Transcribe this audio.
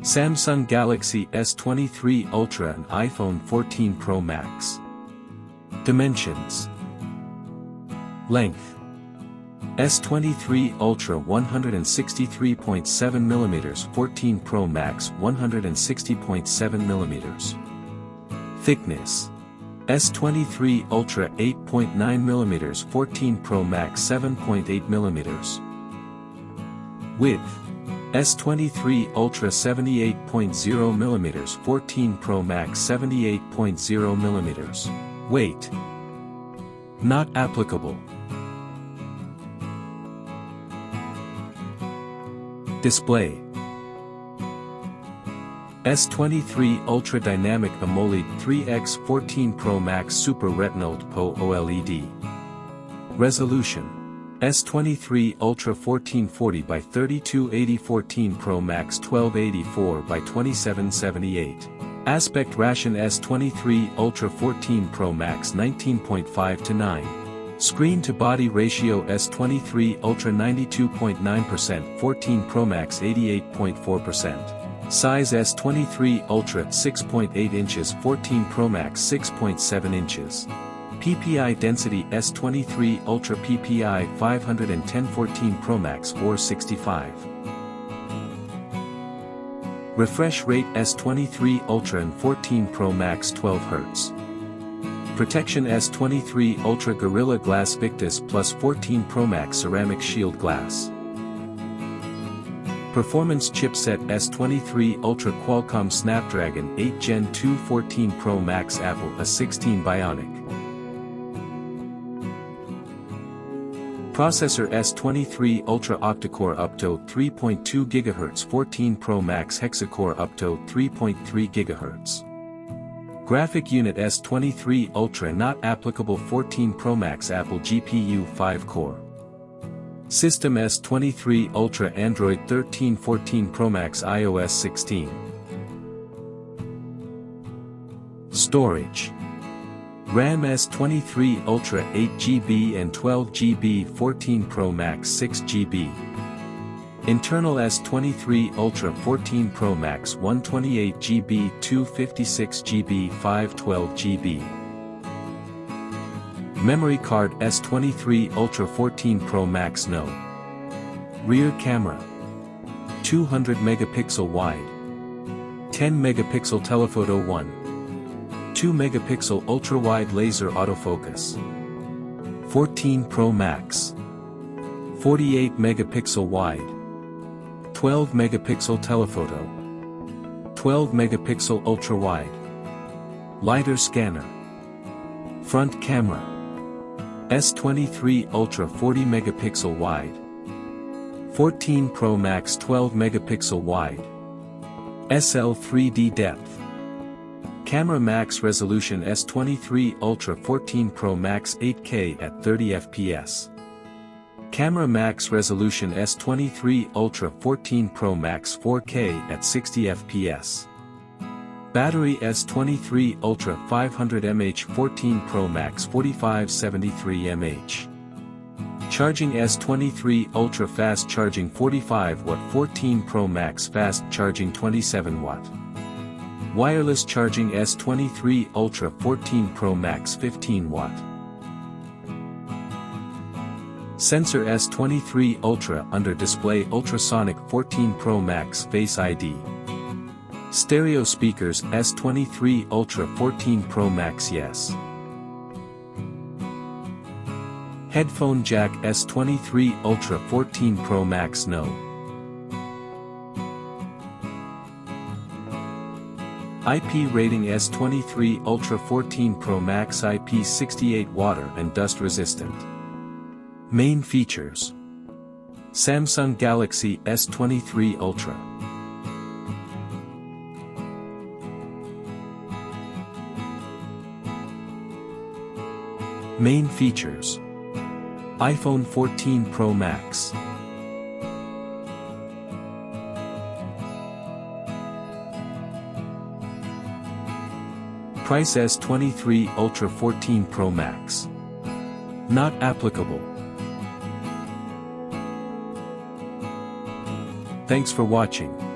Samsung Galaxy S23 Ultra and iPhone 14 Pro Max. Dimensions. Length. S23 Ultra 163.7mm, 14 Pro Max 160.7mm. Thickness. S23 Ultra 8.9mm, 14 Pro Max 7.8mm. Width. S23 Ultra 78.0mm, 14 Pro Max 78.0mm. Weight. Not applicable. Display. S23 Ultra Dynamic AMOLED 3x 14 Pro Max Super Retinal PO OLED. Resolution. S23 Ultra 1440 by 3280, 14 Pro Max 1284 by 2778. Aspect ratio S23 Ultra 14 Pro Max 19.5:9. Screen to body ratio S23 Ultra 92.9%, 14 Pro Max 88.4%. Size S23 Ultra 6.8 inches, 14 Pro Max 6.7 inches. PPI density S23 Ultra PPI 510, 14 Pro Max 465. Refresh rate S23 Ultra and 14 Pro Max 12 Hz. Protection S23 Ultra Gorilla Glass Victus Plus 14 Pro Max Ceramic Shield Glass. Performance chipset S23 Ultra Qualcomm Snapdragon 8 Gen 2 14 Pro Max Apple A16 Bionic. Processor S23 Ultra Octa-core up to 3.2 GHz, 14 Pro Max Hexacore up to 3.3 GHz. Graphic unit S23 Ultra not applicable, 14 Pro Max Apple GPU 5-core. System S23 Ultra Android 13, 14 Pro Max iOS 16. Storage. RAM S23 Ultra 8GB and 12GB, 14 Pro Max 6GB. Internal S23 Ultra 14 Pro Max 128GB, 256GB, 512GB. Memory card S23 Ultra 14 Pro Max No. Rear camera. 200 megapixel wide. 10 megapixel telephoto 1. 2 megapixel ultra-wide laser autofocus. 14 Pro Max. 48 megapixel wide. 12 megapixel telephoto. 12 megapixel ultra-wide. Lidar scanner. Front camera. S23 Ultra 40 megapixel wide. 14 Pro Max 12 megapixel wide. SL 3D depth. Camera max resolution S23 Ultra 14 Pro Max 8K at 30 fps. Camera max resolution S23 Ultra 14 Pro Max 4K at 60 fps. Battery S23 Ultra 500 mAh, 14 Pro Max 4573 mAh. Charging S23 Ultra fast charging 45 watt, 14 Pro Max fast charging 27 watt. Wireless charging S23 Ultra 14 Pro Max 15 watt. Sensor S23 Ultra under display ultrasonic 14 Pro Max Face ID. Stereo speakers S23 Ultra 14 Pro Max Yes. Headphone jack S23 Ultra 14 Pro Max No. IP rating S23 Ultra 14 Pro Max IP68 water and dust resistant. Main features. Samsung Galaxy S23 Ultra. Main features. iPhone 14 Pro Max. Price S23 Ultra 14 Pro Max. Not applicable. Thanks for watching.